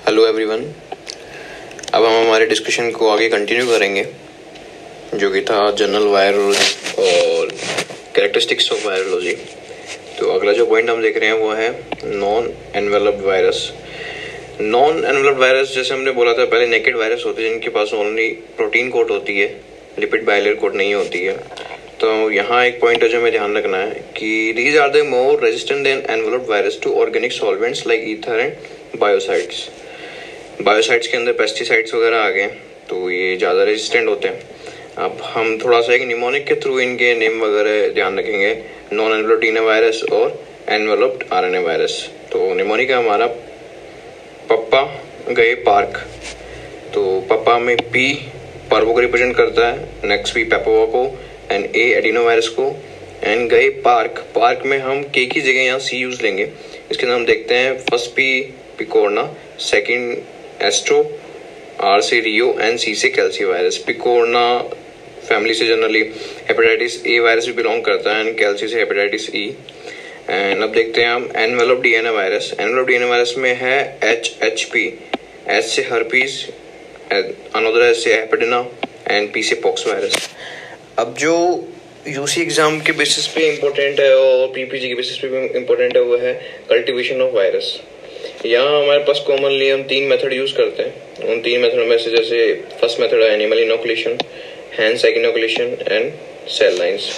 Hello everyone. अब हम हमारे डिस्कशन को आगे कंटिन्यू करेंगे, जो कि था जनरल वायरोलॉजी और कैरेक्टरिस्टिक्स ऑफ वायरोलॉजी। तो अगला जो पॉइंट हम देख रहे हैं वो है non enveloped virus. Non enveloped virus, जैसे हमने बोला था पहले, नेकेड वायरस होते हैं जिनके पास ओनली प्रोटीन कोट होती है, लिपिड बाइलेयर कोट नहीं होती है। तो यहाँ एक पॉइंट है जो हमें ध्यान रखना है कि these are the more resistant than enveloped virus to organic solvents like ether and biocides. Biocides के अंदर पेस्टिसाइड्स वगैरह आ गए तो ये ज़्यादा रेजिस्टेंट होते हैं। अब हम थोड़ा सा एक निमोनिक के थ्रू इनके नेम वगैरह ध्यान रखेंगे, नॉन एनवेलप्ड डीएनए वायरस और एनवेलप्ड आरएनए वायरस। तो निमोनिक है हमारा पप्पा गए पार्क। तो पप्पा में पी पार्वो को रिप्रेजेंट करता है, नेक्स्ट पी पेपोवा को, एंड ए एडिनो वायरस को, एंड गए पार्क। पार्क में हम के की जगह यहाँ सी यूज लेंगे। इसके अंदर हम देखते हैं first P picorna, second astro, R से रियो एंड सी से कैल्सी वायरस। पिकोरना फैमिली से जनरली हेपेटाइटिस ए वायरस भी बिलोंग करता है एंड कैल्सी से हेपेटाइटिस ई। एंड अब देखते हैं हम enveloped DNA virus. Enveloped DNA virus में है एचएचपी, एच से हर्पीज, अनोदर एच से हेपेडिना एंड पी से पॉक्स वायरस। अब जो यूसी एग्जाम के बेसिस पे इम्पोर्टेंट है और पीपीजी के बेसिस पे भी इम्पोर्टेंट है वो है कल्टीवेशन ऑफ वायरस। यहाँ हमारे पास कॉमनली हम 3 मेथड यूज करते हैं। उन 3 मेथड में से जैसे फर्स्ट मेथड है एनिमल इनोकुलेशन, हैंड साइक इनोकुलेशन एंड सेल लाइन्स।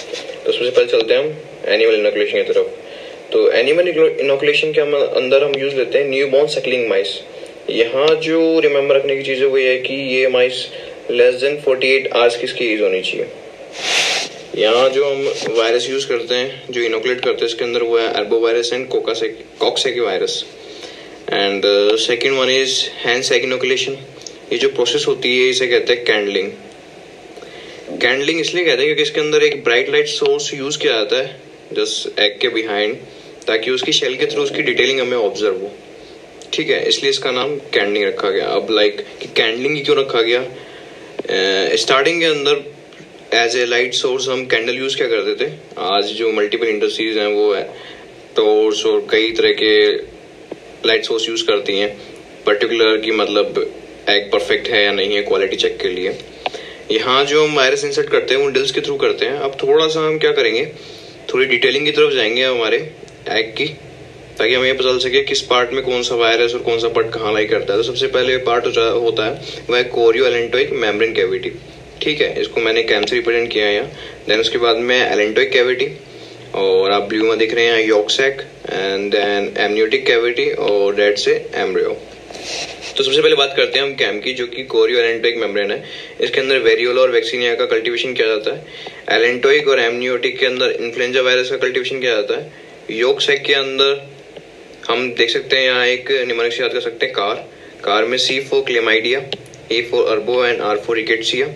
तो सबसे पहले चलते हैं हम एनिमल इनोकुलेशन की तरफ। तो एनिमल इनोकुलेशन के अंदर हम यूज लेते हैं न्यूबॉर्न सकलिंग माइस। यहाँ जो रिमेम्बर रखने की चीज़ है वो ये है कि ये माइस लेस देन 48 आवर्स की इसकी एज होनी चाहिए। यहाँ जो हम वायरस यूज करते हैं, जो इनोकुलेट करते हैं, इसके अंदर वो है arbo virus and coxsackie virus. And second one is hand side inoculation. ये जो प्रोसेस होती है इसे कहते हैं कैंडलिंग। कैंडलिंग इसलिए कहते हैं क्योंकि इसके अंदर एक ब्राइट लाइट सोर्स यूज किया जाता है जस्ट एग के बिहाइंड, ताकि उसकी शेल के थ्रू उसकी डिटेलिंग हमें ऑब्जर्व हो। ठीक है, इसलिए इसका नाम कैंडलिंग रखा गया। अब लाइक कि कैंडलिंग ही क्यों रखा गया? स्टार्टिंग के अंदर एज ए लाइट सोर्स हम कैंडल यूज क्या करते थे। आज जो मल्टीपल इंडस्ट्रीज हैं वो है टॉर्च और कई तरह के लाइट सोर्स यूज करती हैं पर्टिकुलर की, मतलब एग परफेक्ट है या नहीं है क्वालिटी चेक के लिए। यहाँ जो हम वायरस इंसर्ट करते हैं वो डिल्स के थ्रू करते हैं। अब थोड़ा सा हम क्या करेंगे, थोड़ी डिटेलिंग की तरफ जाएंगे हमारे एग की, ताकि हमें ये पता चल सके किस पार्ट में कौन सा वायरस और कौन सा पार्ट कहाँ लाई करता है। तो सबसे पहले पार्ट होता है वह कोरियो एलेंटोइक मेम्ब्रेन कैविटी। ठीक है, इसको मैंने कैम से रिप्रेजेंट किया है यहाँ। देन उसके बाद में एलेंटोइक कैविटी, और आप ब्लू में दिख रहे हैं yolk sac, and then amniotic cavity, और रेड से एम्ब्रियो। तो सबसे पहले बात करते हैं हम कैम की, जो कि कोरियो एलेंटोइक मेम्ब्रेन है। इसके अंदर वेरियोला और वैक्सीनिया का कल्टीवेशन किया जाता है। एलेंटोइक और एमनियोटिक के अंदर इन्फ्लुएंजा वायरस का कल्टीवेशन किया जाता है। यॉक सैक के अंदर हम देख सकते हैं यहाँ एक निमोनिक से याद कर सकते हैं कार में C for chlamydia, A for arbo and R for rickettsia.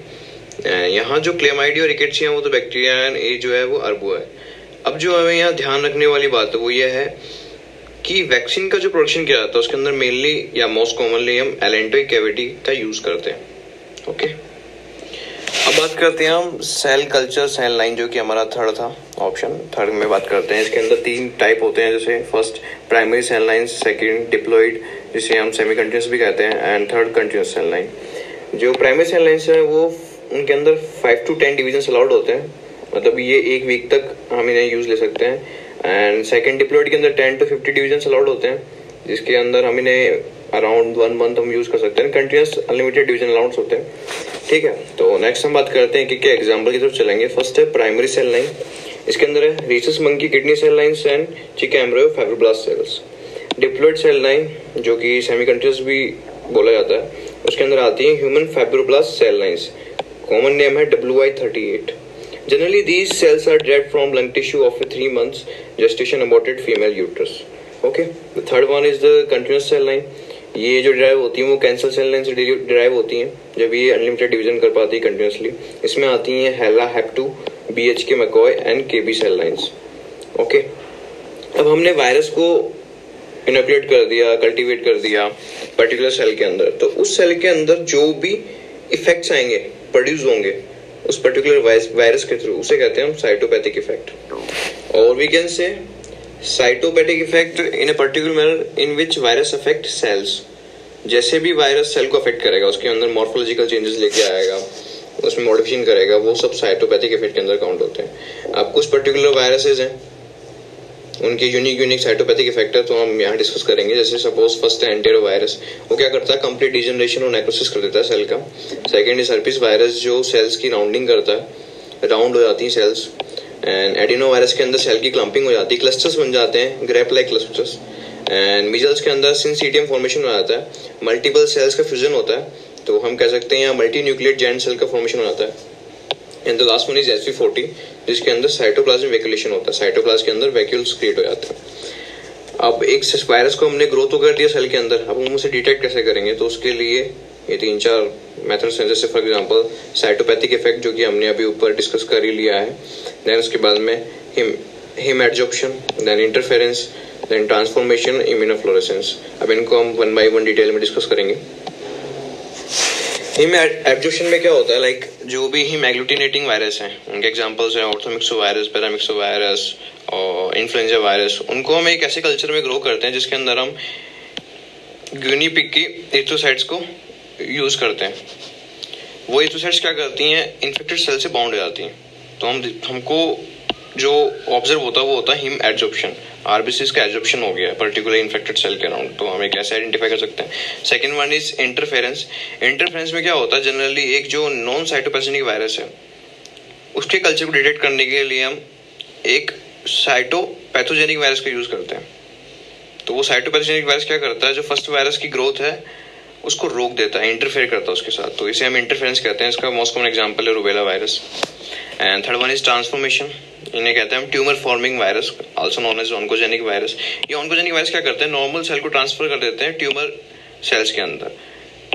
यहाँ जो क्लेमाइडिया और रिकेट्सिया वो तो बैक्टीरिया है, ए जो है वो अर्बो है। अब जो हमें यहाँ ध्यान रखने वाली बात है वो ये है कि वैक्सीन का जो प्रोडक्शन किया जाता है उसके अंदर मेनली या मोस्ट कॉमनली हम एलेंटोइक कैविटी का यूज करते हैं। ओके, अब बात करते हैं हम सेल कल्चर सेल लाइन, जो कि हमारा थर्ड था ऑप्शन। थर्ड में बात करते हैं, इसके अंदर 3 टाइप होते हैं, जैसे first primary cell line, second diploid जिसे हम सेमी कंटिन्यूस भी कहते हैं, and third continuous cell line. जो प्राइमरी सेल लाइन्स है वो उनके अंदर 5 to 10 डिवीजन अलाउड होते हैं, मतलब ये 1 वीक तक हम इन्हें यूज ले सकते हैं। एंड सेकंड डिप्लॉइड के अंदर 10 to 50 डिवीजन अलाउड होते हैं, जिसके अंदर हम इन्हें अराउंड 1 मंथ हम यूज कर सकते हैं। कंटिन्यूस अनलिमिटेड डिवीजन अलाउंस होते हैं। ठीक है, तो नेक्स्ट हम बात करते हैं कि क्या एग्जाम्पल की तरफ चलेंगे। फर्स्ट है प्राइमरी सेल लाइन। इसके अंदर है rhesus monkey kidney cell lines and chick embryo fibroblast cells. Diploid cell line, जो कि सेमी कंटिन्यूस भी बोला जाता है, उसके अंदर आती है human fibroblast cell lines. Common name है WI38। Generally, these cells are derived from lung tissue of a 3 months gestation aborted female uterus. Okay. The third one is the continuous cell line. ये जो derive होती हैं वो cancer cell line से derive होती हैं, जब ये अनलिमिटेड डिवीजन कर पाती है कंटिन्यूसली। इसमें आती हैं HeLa, Hep two, BHK, McCoy and KB cell lines. Okay, अब हमने वायरस को इनोकुलेट कर दिया, कल्टीवेट कर दिया पर्टिकुलर सेल के अंदर, तो उस सेल के अंदर जो भी इफेक्ट्स आएंगे, प्रोड्यूस होंगे उस पर्टिकुलर वायरस के थ्रू, उसे कहते हैं हम साइटोपैथिक इफेक्ट। और we can say cytopathic effect in a particular manner in which virus affect cells. जैसे भी वायरस सेल को अफेक्ट करेगा, उसके अंदर मॉर्फोलॉजिकल चेंजेस लेके आएगा, उसमें मॉडिफिकेशन करेगा, वो सब साइटोपैथिक इफेक्ट के अंदर काउंट होते हैं। अब कुछ पर्टिकुलर वायरसेस हैं, उनके यूनिक साइटोपैथिक इफेक्ट है, तो हम यहाँ डिस्कस करेंगे। जैसे सपोज फर्स्ट है एंटेरो वायरस, वो क्या करता है, कंप्लीट डिजनरेशन और नेक्रोसिस कर देता है सेल का। सेकंड इज हर्पीस वायरस, जो सेल्स की राउंडिंग करता है, राउंड हो जाती है सेल्स। एंड एडिनो वायरस के अंदर सेल की क्लम्पिंग हो जाती है, क्लस्टर्स बन जाते हैं, grape like clusters. And measles के अंदर सिंसीटियम फॉर्मेशन हो जाता है, मल्टीपल सेल्स का फ्यूजन होता है, तो हम कह सकते हैं यहाँ मल्टी न्यूक्लियट जायंट सेल का फॉर्मेशन हो जाता है। And the last one is SV40, जिसके अंदर साइटोप्लाज्म वैक्यूलेशन होता है, साइटोप्लाज्म के अंदर वैक्यूल्स क्रिएट हो जाते हैं। अब एक वायरस को हमने ग्रोथ तो कर दिया सेल के अंदर, अब हम उसे डिटेक्ट कैसे करेंगे, तो उसके लिए ये 3-4 मेथड्स हैं। जैसे फॉर एग्जांपल साइटोपैथिक इफेक्ट, जो कि हमने अभी ऊपर डिस्कस कर ही लिया है। देन उसके बाद में haem adsorption, then interference, then transformation, immunofluorescence. अब इनको हम 1 by 1 डिटेल में डिस्कस करेंगे। हिम एब्जॉर्प्शन में क्या होता है, लाइक जो भी हिम एग्लूटिनेटिंग वायरस हैं, उनके एग्जांपल्स हैं ऑर्थोमिक्सो वायरस, पैरामिक्सो वायरस और इन्फ्लुएंजा वायरस। उनको हम एक ऐसे कल्चर में ग्रो करते हैं जिसके अंदर हम गिनी पिग की एरिथ्रोसाइट्स को यूज करते हैं। वो एरिथ्रोसाइट्स क्या करती हैं, इन्फेक्टेड सेल से बाउंड हो जाती हैं, तो हमको जो ऑब्जर्व होता है वो होता है हिम एब्जॉर्प्शन। आरबीसीज का एब्जॉर्प्शन हो गया है पर्टिकुलर इन्फेक्टेड सेल के अराउंड, तो हम एक ऐसे आइडेंटिफाई कर सकते हैं। Second one is interference. Interference में क्या होता है, जनरली एक जो नॉन साइटोपैथोजेनिक वायरस है, उसके कल्चर को डिटेक्ट करने के लिए हम एक साइटोपैथोजेनिक वायरस का यूज करते हैं। तो वो साइटोपैथोजेनिक वायरस क्या करता है, जो फर्स्ट वायरस की ग्रोथ है उसको रोक देता है, इंटरफेयर करता है उसके साथ, तो इसे हम इंटरफेरेंस कहते हैं। इसका मोस्ट कॉमन एग्जांपल है rubella virus. And third one is transformation, इन्हें कहते हैं हम tumour forming virus, also known as oncogenic virus. ये ऑन्कोजेनिक वायरस क्या करते हैं, नॉर्मल सेल को ट्रांसफर कर देते हैं ट्यूमर सेल्स के अंदर,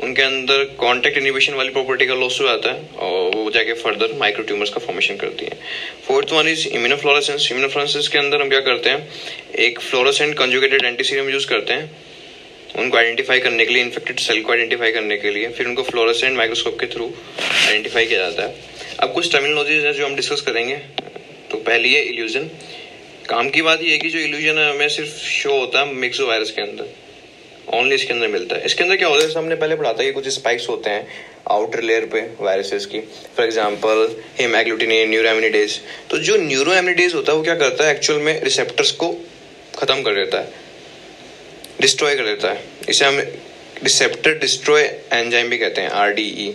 उनके अंदर कॉन्टैक्ट इनिबिशन वाली प्रॉपर्टी का लॉस हो जाता है और वो जाके फर्दर माइक्रो ट्यूमर्स का फॉर्मेशन करती है। Fourth one is immunofluorescence. Immunofluorescence के अंदर हम क्या करते हैं, एक फ्लोरोसेंट कंजुगेटेड एंटीसीरम यूज करते हैं उनको आइडेंटिफाई करने के लिए, इन्फेक्टेड सेल को आइडेंटिफाई करने के लिए, फिर उनको फ्लोरोसेंट माइक्रोस्कोप के थ्रू आइडेंटिफाई किया जाता है। अब कुछ टर्मिनोलॉजीज है जो हम डिस्कस करेंगे। तो पहली है इल्यूजन। काम की बात ये है कि जो इल्यूजन है हमें सिर्फ शो होता है मिक्सो वायरस के अंदर, ओनली इसके अंदर मिलता है। इसके अंदर क्या होता है, हमने पहले पढ़ा था कि कुछ स्पाइक्स होते हैं आउटर लेयर पे वायरसेस की, फॉर एग्जांपल हिम एग्लूटिनेट, न्यूरोएमिनिडेज। तो जो न्यूरोएमिनिडेज होता है वो क्या करता है, एक्चुअल में रिसेप्टर्स को खत्म कर देता है, डिस्ट्रॉय कर देता है। इसे हम रिसेप्टर डिस्ट्रॉय एंजाइम भी कहते हैं, RDE।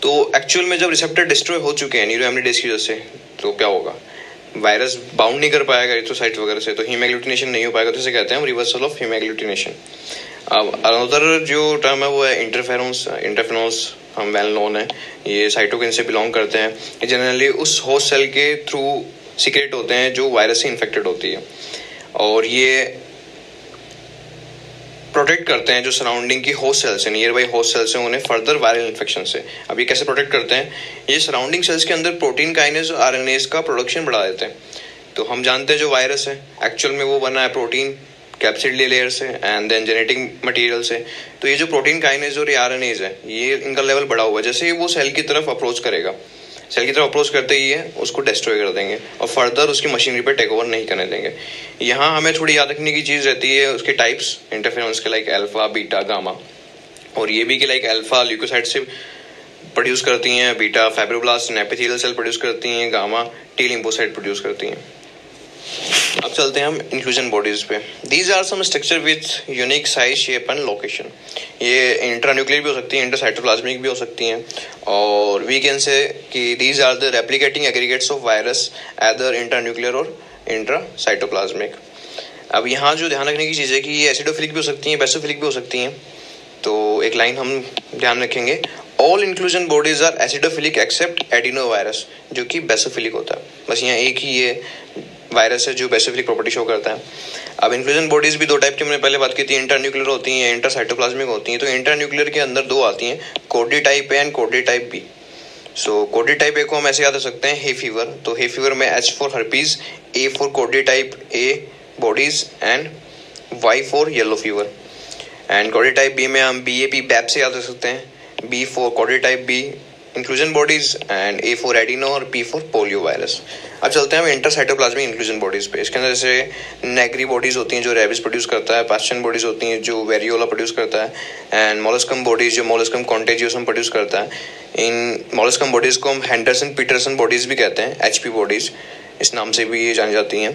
तो एक्चुअल में जब रिसेप्टर डिस्ट्रॉय हो चुके हैं न्यूरोएमिनिडेज की वजह से, तो क्या होगा, वायरस बाउंड नहीं कर पाएगा एरिथ्रोसाइट वगैरह से, तो हिम एग्लूटिनेशन नहीं हो पाएगा, तो इसे कहते हैं हम रिवर्सल ऑफ हिम एग्लूटिनेशन। अब अनदर जो टर्म है वो है इंटरफेरोन्स। इंटरफेरोन्स हम वेल नोन है, ये साइटोकिन से बिलोंग करते हैं। ये जनरली उस होस्ट सेल के थ्रू सीक्रेट होते हैं जो वायरस से इन्फेक्टेड होती है, और ये प्रोटेक्ट करते हैं जो सराउंडिंग की होस्ट सेल्स है, नियर बाई होस्ट सेल्स हैं, उन्हें फर्दर वायरल इन्फेक्शन से। अब ये कैसे प्रोटेक्ट करते हैं, ये सराउंडिंग सेल्स के अंदर प्रोटीन काइनेज और RNAs का प्रोडक्शन बढ़ा देते हैं। तो हम जानते हैं जो वायरस है एक्चुअल में वो बना है प्रोटीन कैप्सिड लेयर से एंड देन जेनेटिक मटेरियल से। तो ये जो प्रोटीन काइनेज और RNAs है, ये इनका लेवल बढ़ा हुआ है। जैसे ही वो सेल की तरफ अप्रोच करेगा, सेल की तरफ अप्रोच करते ही है उसको डिस्ट्रॉय कर देंगे और फर्दर उसकी मशीनरी पे टेक ओवर नहीं करने देंगे। यहाँ हमें थोड़ी याद रखने की चीज़ रहती है उसके टाइप्स इंटरफेरेंस के, लाइक अल्फा, बीटा, गामा। और ये भी कि लाइक अल्फा ल्यूकोसाइट से प्रोड्यूस करती हैं, beta fibroblast epithelial cell produce करती हैं, गामा टी लिम्फोसाइट प्रोड्यूस करती हैं। अब चलते हैं हम इंक्लूजन बॉडीज पे। These are some structure with unique size, shape and location. ये इंट्रान्यूक्लियर भी हो सकती हैं, इंटरसाइटोप्लाज्मिक भी हो सकती हैं, और वी कैन से कि these are the replicating aggregates of virus either intranuclear और इंट्रासाइटोप्लाज्मिक। अब यहाँ जो ध्यान रखने की चीज़ है कि ये एसिडोफिलिक भी हो सकती हैं, बेसोफिलिक भी हो सकती हैं। तो एक लाइन हम ध्यान रखेंगे, all inclusion bodies are acidophilic except adeno virus, जो कि बेसोफिलिक होता है। बस यहाँ एक ही ये वायरस है जो बेसिफिक प्रॉपर्टी शो करता है। अब इंक्लूजन बॉडीज भी दो टाइप की हमने पहले बात की थी, इंटरन्यूक्लियर होती हैं, इंटरसाइटोप्लाज्मिक होती हैं। तो इंटरन्यूक्लियर के अंदर दो आती हैं, Cowdry type A and Cowdry type B. So Cowdry type ए को हम ऐसे याद रख सकते हैं, हे फीवर। तो हे फीवर में H for herpes, A for Cowdry type A bodies and Y for yellow fever. And Cowdry type B में हम BAP बैप से याद रख सकते हैं, B for Cowdry type B inclusion bodies and A for adeno और P for polio virus. अब चलते हैं हम इंट्रासाइटोप्लाज्मिक इंक्लूजन बॉडीज पे। इसके अंदर जैसे नेग्री बॉडीज होती हैं जो रेबिस प्रोड्यूस करता है, पास्चन बॉडीज होती हैं जो वेरियोला प्रोड्यूस करता है, एंड मोलस्कम बॉडीज जो मोलस्कम कॉन्टेजियोसम प्रोड्यूस करता है। इन मोलस्कम बॉडीज को हम हेंडरसन पीटरसन बॉडीज भी कहते हैं, एचपी बॉडीज इस नाम से भी ये जानी जाती हैं।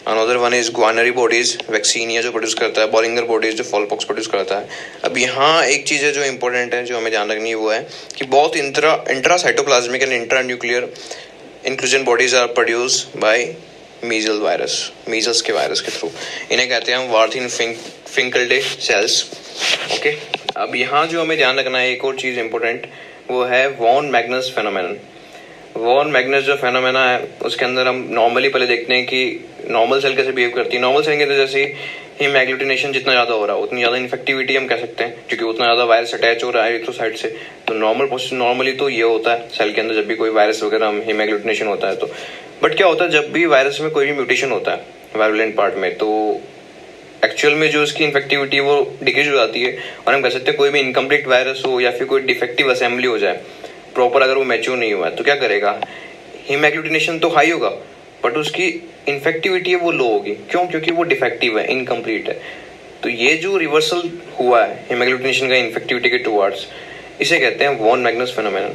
Another one is Guarnieri bodies vaccinia जो प्रोड्यूस करता है, बॉलिंगर बॉडीज जो फॉलपॉक्स प्रोड्यूस करता है। अब यहाँ एक चीज़ है जो इंपॉर्टेंट है जो हमें ध्यान रखनी है, वो है कि बहुत intracytoplasmic and intra nuclear inclusion bodies are produce by measle virus, measles के वायरस के थ्रू। इन्हें कहते हैं हम वार्थिन फिंकल्डे सेल्स। ओके, अब यहाँ जो हमें ध्यान रखना है एक और चीज़ इंपॉर्टेंट, वो है von Magnus phenomenon. Von Magnus जो फेनोमेना है उसके अंदर हम नॉर्मली पहले देखते हैं कि नॉर्मल सेल कैसे बिहेव करती है। नॉर्मल सेल के अंदर जैसे हिम एग्लूटिनेशन जितना ज़्यादा हो रहा है उतनी ज़्यादा इन्फेक्टिविटी हम कह सकते हैं, क्योंकि उतना ज़्यादा वायरस अटैच हो रहा है इलेक्ट्रोसाइट से। तो नॉर्मली तो ये होता है सेल के अंदर जब भी कोई वायरस वगैरह हिम एग्लूटिनेशन होता है तो। बट क्या होता है जब भी वायरस में कोई भी म्यूटेशन होता है वायरुलेंट पार्ट में, तो एक्चुअल में जो उसकी इन्फेक्टिविटी है वो डिक्रीज हो जाती है, और हम कह सकते हैं कोई भी इनकम्प्लीट वायरस हो या फिर कोई डिफेक्टिव असेंबली हो जाए प्रॉपर, अगर वो मैच्योर नहीं हुआ है तो क्या करेगा, हिम एग्लूटिनेशन तो हाई होगा बट उसकी इन्फेक्टिविटी है वो लो होगी। क्यों? क्योंकि वो डिफेक्टिव है, इनकम्प्लीट है। तो ये जो रिवर्सल हुआ है हिम एग्लूटिनेशन का इन्फेक्टिविटी के टुवर्ड्स, इसे कहते हैं वॉन मैग्नस फेनोमेनन।